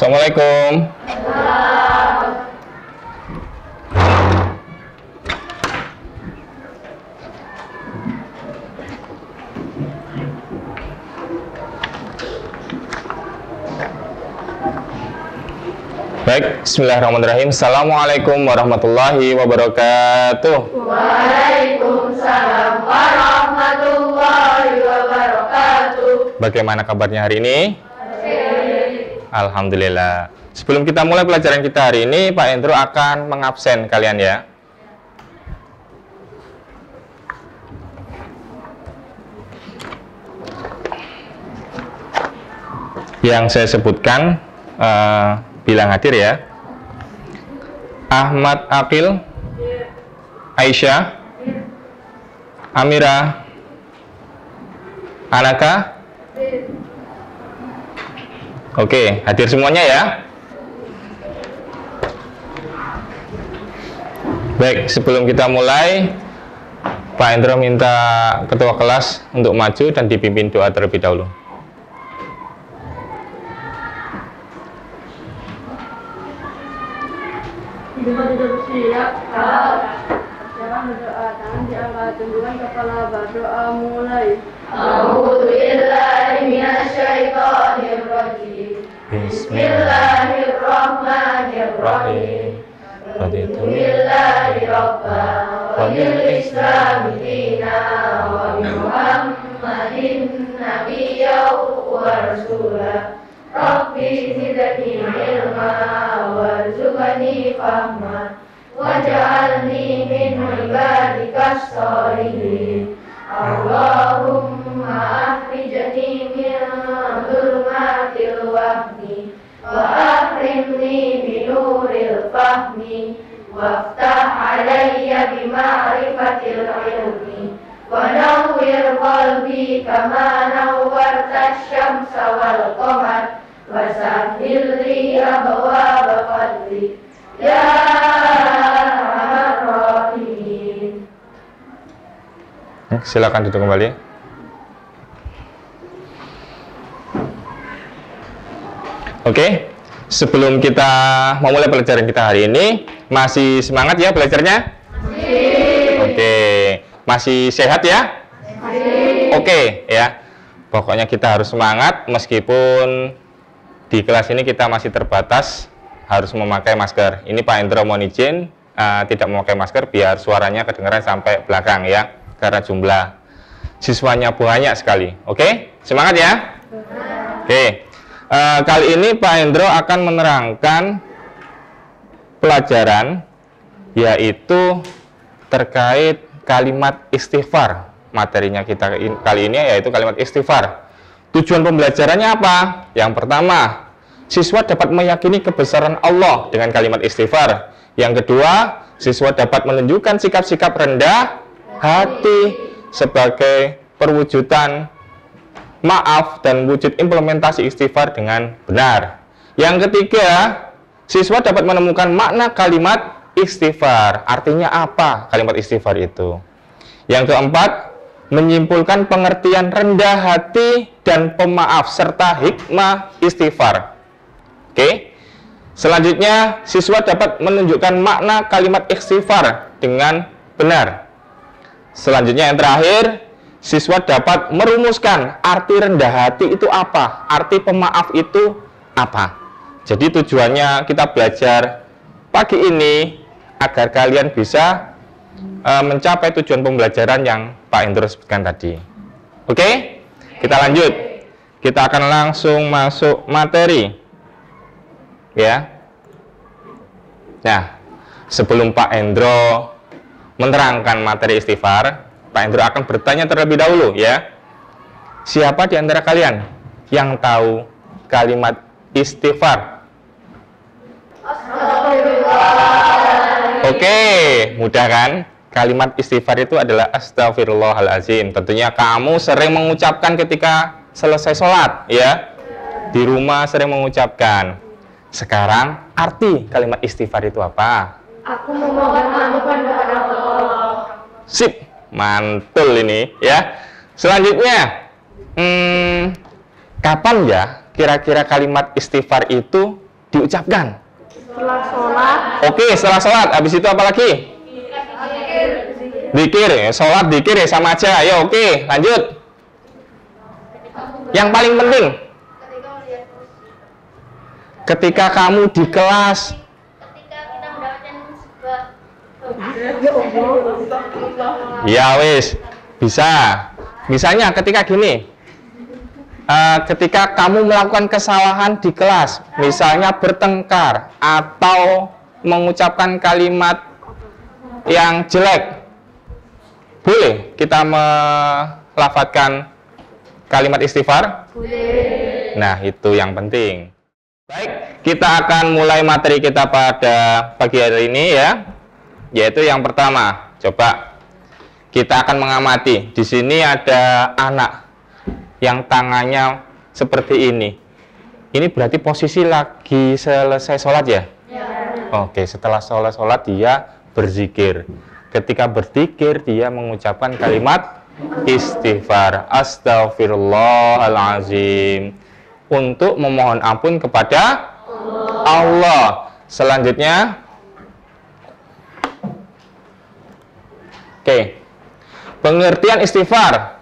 Assalamualaikum. Baik, bismillahirrahmanirrahim. Assalamualaikum warahmatullahi wabarakatuh. Waalaikumsalam warahmatullahi wabarakatuh. Bagaimana kabarnya hari ini? Alhamdulillah. Sebelum kita mulai pelajaran kita hari ini, Pak Endro akan mengabsen kalian ya. Yang saya sebutkan bilang hadir ya. Ahmad Aqil, Aisyah, Amira, Anaka. Oke, hadir semuanya ya. Baik, sebelum kita mulai, Pak Endro minta ketua kelas untuk maju dan dipimpin doa terlebih dahulu. Siap, jangan berdoa, tangan diangkat, tundukkan kepala, berdoa mulai. A'udzubillahi minasyaitonir rajim. Bismillahirrahmanirrahim. Raditu billahi rabba wa bil islami dina wa bi Muhammadin nabiyyan wa rasulah. Rabbi zidni ilma warzuqni fahma waj'alni min ibadikas sholihin. Allahumma akhrijni min dhulumatil wahmi wa akrimni bi nuril fahmi waftah alayya bi ma'rifatil ilmi wa nawwir qalbi kama nawwarta asy-syamsa wal qamar wa sahhil li abwaaba fadlik ya arhamar rahimin. Silakan duduk kembali. Oke, sebelum kita memulai pelajaran kita hari ini, masih semangat ya belajarnya? Oke, masih sehat ya? Oke ya, pokoknya kita harus semangat meskipun di kelas ini kita masih terbatas harus memakai masker. Ini Pak Endro mohon izin tidak memakai masker biar suaranya kedengaran sampai belakang ya, karena jumlah siswanya banyak sekali. Oke, semangat ya? Oke, kali ini Pak Endro akan menerangkan pelajaran yaitu terkait kalimat istighfar. Materinya kita kali ini yaitu kalimat istighfar. Tujuan pembelajarannya apa? Yang pertama, siswa dapat meyakini kebesaran Allah dengan kalimat istighfar. Yang kedua, siswa dapat menunjukkan sikap-sikap rendah hati sebagai perwujudan maaf dan wujud implementasi istighfar dengan benar. Yang ketiga, siswa dapat menemukan makna kalimat istighfar. Artinya apa kalimat istighfar itu? Yang keempat, menyimpulkan pengertian rendah hati dan pemaaf serta hikmah istighfar. Oke. Selanjutnya, siswa dapat menunjukkan makna kalimat istighfar dengan benar. Selanjutnya yang terakhir, siswa dapat merumuskan arti rendah hati itu apa, arti pemaaf itu apa. Jadi tujuannya kita belajar pagi ini agar kalian bisa mencapai tujuan pembelajaran yang Pak Endro sebutkan tadi. Oke, kita lanjut. Kita akan langsung masuk materi. Ya. Nah, sebelum Pak Endro menerangkan materi istighfar, Pak Endro akan bertanya terlebih dahulu ya. Siapa di antara kalian yang tahu kalimat istighfar? Oke, mudah kan? Kalimat istighfar itu adalah astagfirullahaladzim. Tentunya kamu sering mengucapkan ketika selesai sholat ya. Di rumah sering mengucapkan. Sekarang arti kalimat istighfar itu apa? Aku memohon ampun kepada Allah. Sip, mantul ini ya. Selanjutnya, kapan ya kira-kira kalimat istighfar itu diucapkan? Setelah sholat. Oke, setelah sholat. Habis itu apa lagi? Zikir. Sholat, zikir ya sama aja. Ayo, oke, lanjut. Yang paling penting, ketika kamu di kelas, Ketika kita mendapatkan sebuah ya wis, bisa. Misalnya ketika gini, ketika kamu melakukan kesalahan di kelas, misalnya bertengkar atau mengucapkan kalimat yang jelek, boleh kita melafadzkan kalimat istighfar? boleh. Nah, itu yang penting. Baik, kita akan mulai materi kita pada pagi hari ini ya. Yaitu yang pertama, coba kita akan mengamati. Di sini ada anak yang tangannya seperti ini. Ini berarti posisi lagi selesai sholat ya? Ya. Oke, setelah sholat dia berzikir. Ketika berzikir dia mengucapkan kalimat istighfar, astaghfirullahalazim, untuk memohon ampun kepada Allah. Selanjutnya, oke, pengertian istighfar.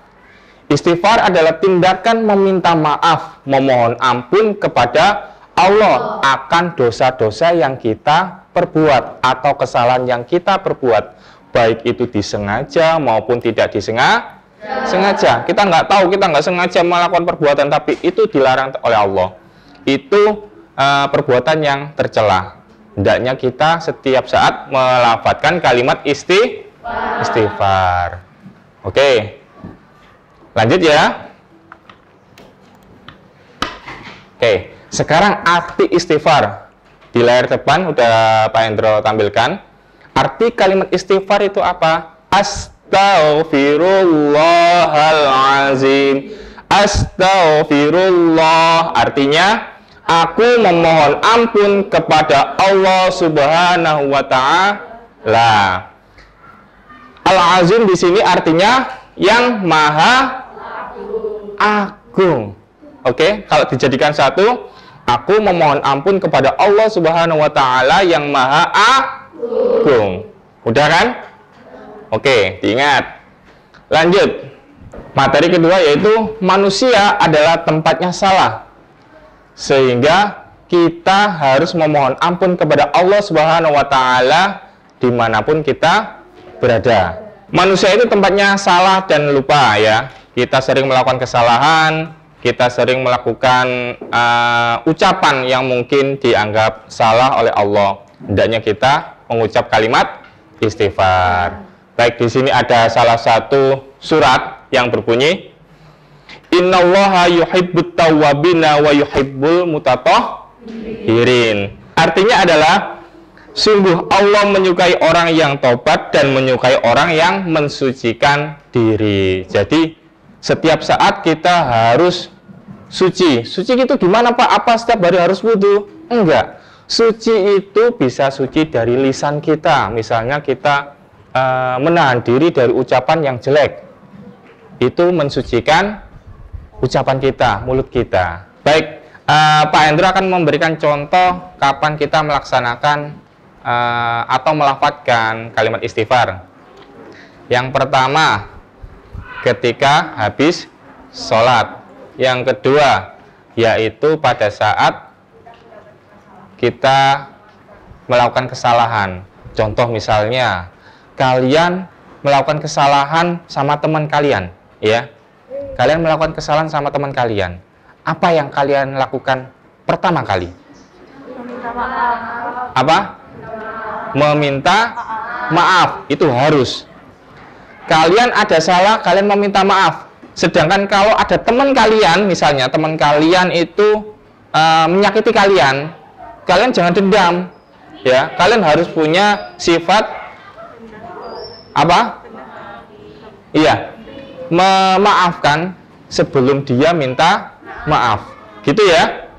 Istighfar adalah tindakan meminta maaf, memohon ampun kepada Allah akan dosa-dosa yang kita perbuat atau kesalahan yang kita perbuat, baik itu disengaja maupun tidak disengaja. Kita nggak tahu, kita nggak sengaja melakukan perbuatan, tapi itu dilarang oleh Allah. Itu perbuatan yang tercela. Hendaknya kita setiap saat melafadzkan kalimat istighfar. Oke, lanjut ya. Oke, sekarang arti istighfar. Di layar depan udah Pak Hendro tampilkan. Arti kalimat istighfar itu apa? Astaghfirullahalazim. Astaghfirullah artinya aku memohon ampun kepada Allah Subhanahu wa taala. Al-Azim di sini artinya yang maha agung. Oke, kalau dijadikan satu, aku memohon ampun kepada Allah Subhanahu wa taala yang maha agung. Udah kan? Oke, diingat. Lanjut. Materi kedua yaitu manusia adalah tempatnya salah. Sehingga kita harus memohon ampun kepada Allah Subhanahu wa taala dimanapun kita berada. Manusia itu tempatnya salah dan lupa ya. Kita sering melakukan kesalahan, kita sering melakukan ucapan yang mungkin dianggap salah oleh Allah. Hendaknya kita mengucap kalimat istighfar. Baik, di sini ada salah satu surat yang berbunyi Innallaha yuhibbut tawwabina wa yuhibbul mutatahhirin. Artinya adalah sungguh Allah menyukai orang yang tobat dan menyukai orang yang mensucikan diri. Jadi setiap saat kita harus suci. Suci itu gimana Pak? Apa setiap hari harus wudu? Enggak. Suci itu bisa suci dari lisan kita. Misalnya kita menahan diri dari ucapan yang jelek. Itu mensucikan ucapan kita, mulut kita. Baik, Pak Hendro akan memberikan contoh kapan kita melaksanakan atau melafadzkan kalimat istighfar. Yang pertama, ketika habis sholat. Yang kedua, yaitu pada saat kita melakukan kesalahan. Contoh misalnya, kalian melakukan kesalahan sama teman kalian, ya. Kalian melakukan kesalahan sama teman kalian. Apa yang kalian lakukan pertama kali? Meminta maaf. Apa? Meminta maaf. Itu harus. Kalian ada salah, kalian meminta maaf. Sedangkan kalau ada teman kalian, misalnya teman kalian itu menyakiti kalian, kalian jangan dendam, ya. Kalian harus punya sifat apa? Iya, memaafkan sebelum dia minta maaf, gitu ya.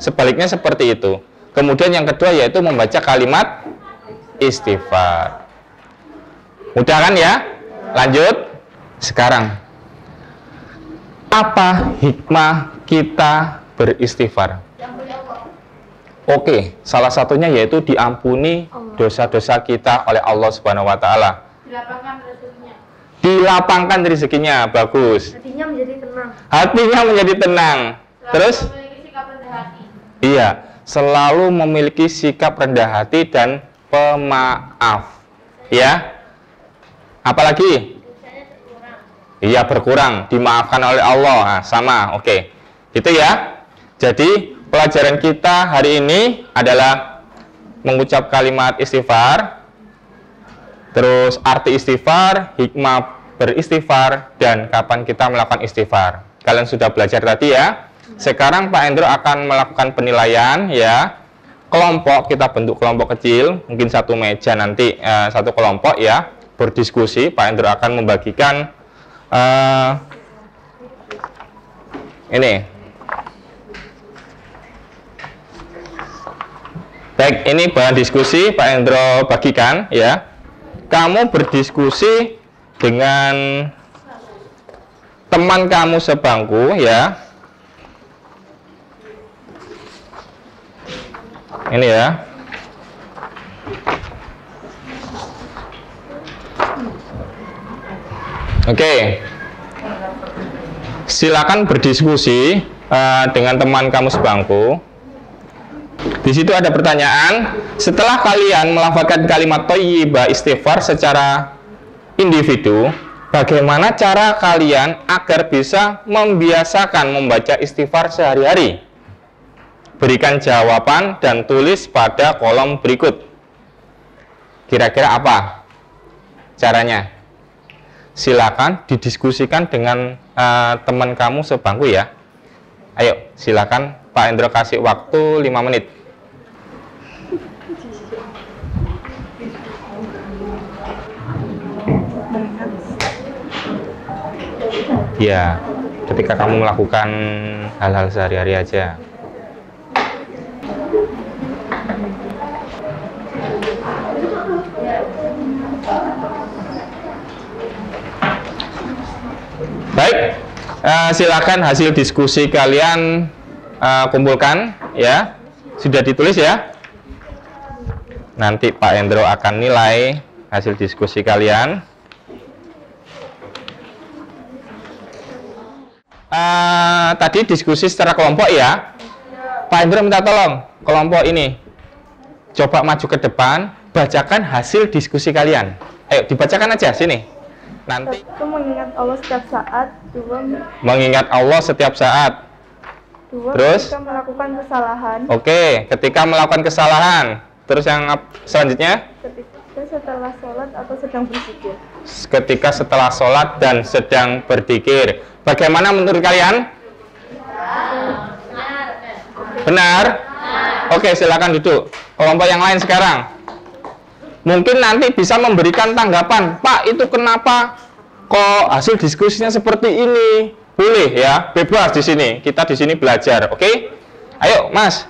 Sebaliknya seperti itu. Kemudian yang kedua yaitu membaca kalimat istighfar. Mudah kan ya? Lanjut. Sekarang, apa hikmah kita beristighfar? Oke, salah satunya yaitu diampuni dosa-dosa kita oleh Allah Subhanahu wa taala. Dilapangkan rezekinya. Dilapangkan rezekinya, bagus. Hatinya menjadi tenang. Hatinya menjadi tenang. Terus? Memiliki sikap rendah hati. Iya, selalu memiliki sikap rendah hati dan pemaaf. Ya. Apalagi? Dosanya berkurang. Iya, berkurang, dimaafkan oleh Allah. Nah, sama, oke. Gitu ya. Jadi, pelajaran kita hari ini adalah mengucap kalimat istighfar, terus arti istighfar, hikmah beristighfar, dan kapan kita melakukan istighfar. Kalian sudah belajar tadi ya. Sekarang Pak Endro akan melakukan penilaian ya. Kelompok, kita bentuk kelompok kecil, mungkin satu meja nanti, satu kelompok ya, berdiskusi. Pak Endro akan membagikan ini. Baik, ini bahan diskusi Pak Endro bagikan ya. Kamu berdiskusi dengan teman kamu sebangku ya. Ini ya. Oke. Silakan berdiskusi dengan teman kamu sebangku. Di situ ada pertanyaan, setelah kalian melafazkan kalimat thayyibah istighfar secara individu, bagaimana cara kalian agar bisa membiasakan membaca istighfar sehari-hari? Berikan jawaban dan tulis pada kolom berikut. Kira-kira apa caranya? Silakan didiskusikan dengan teman kamu sebangku ya. Ayo, silakan Pak Endro kasih waktu 5 menit. Ya, ketika kamu melakukan hal-hal sehari-hari aja. Baik, silakan hasil diskusi kalian kumpulkan ya. Sudah ditulis ya. Nanti Pak Endro akan nilai hasil diskusi kalian. Tadi diskusi secara kelompok ya. Pak Endro minta tolong kelompok ini coba maju ke depan, bacakan hasil diskusi kalian. Ayo dibacakan aja sini. Nanti Satu, mengingat Allah setiap saat. Dua, mengingat Allah setiap saat. Terus? ketika melakukan kesalahan. Oke, ketika melakukan kesalahan. Terus yang selanjutnya? Ketika setelah sholat atau sedang berzikir. Ketika setelah sholat dan sedang berzikir. Bagaimana menurut kalian? Benar? Oke, silakan duduk. Kelompok yang lain sekarang. Mungkin nanti bisa memberikan tanggapan, Pak, itu kenapa kok hasil diskusinya seperti ini? Boleh ya, bebas di sini. Kita di sini belajar, oke? Ayo, Mas.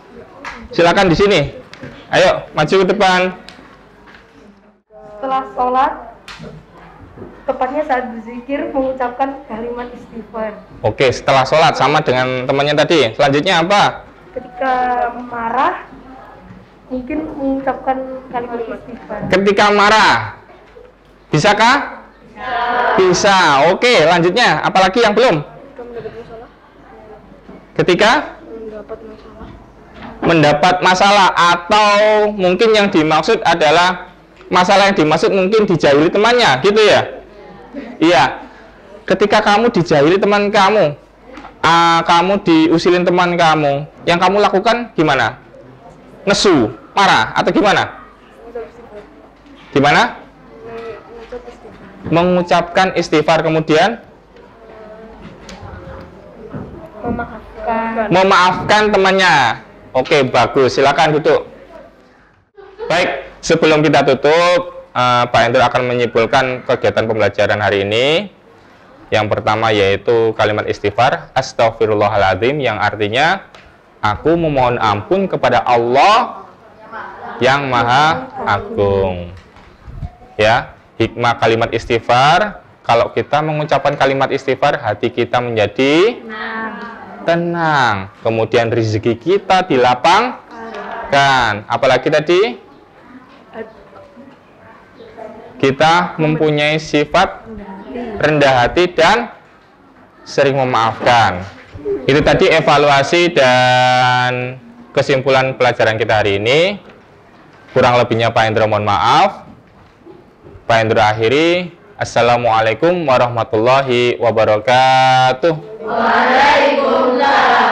Silakan di sini. Ayo, maju ke depan. Setelah sholat, tepatnya saat berzikir, mengucapkan kalimat istighfar. Oke, setelah sholat sama dengan temannya tadi. Selanjutnya apa? Ketika marah, mungkin mengucapkan kalimat istighfar. Ketika marah. Bisakah? Bisa. Oke, lanjutnya. Apalagi yang belum? Ketika mendapat masalah atau mungkin yang dimaksud adalah masalah yang dimaksud mungkin dijahili temannya, gitu ya? Iya. Ketika kamu dijahili teman kamu, kamu diusilin teman kamu, yang kamu lakukan gimana? Nesu, marah, atau gimana? Gimana? Mengucapkan istighfar, kemudian memaafkan temannya. Oke, bagus. Silakan duduk. Baik, sebelum kita tutup, Pak Endro akan menyimpulkan kegiatan pembelajaran hari ini. Yang pertama yaitu kalimat istighfar, Astaghfirullahaladzim, yang artinya aku memohon ampun kepada Allah yang Maha Agung. Ya, hikmah kalimat istighfar, kalau kita mengucapkan kalimat istighfar, hati kita menjadi tenang. Kemudian rezeki kita memaafkan. Apalagi tadi kita mempunyai sifat rendah hati dan sering memaafkan. Itu tadi evaluasi dan kesimpulan pelajaran kita hari ini. Kurang lebihnya Pak Hendro mohon maaf. Pak Hendro akhiri. Assalamualaikum warahmatullahi wabarakatuh. Waalaikumsalam.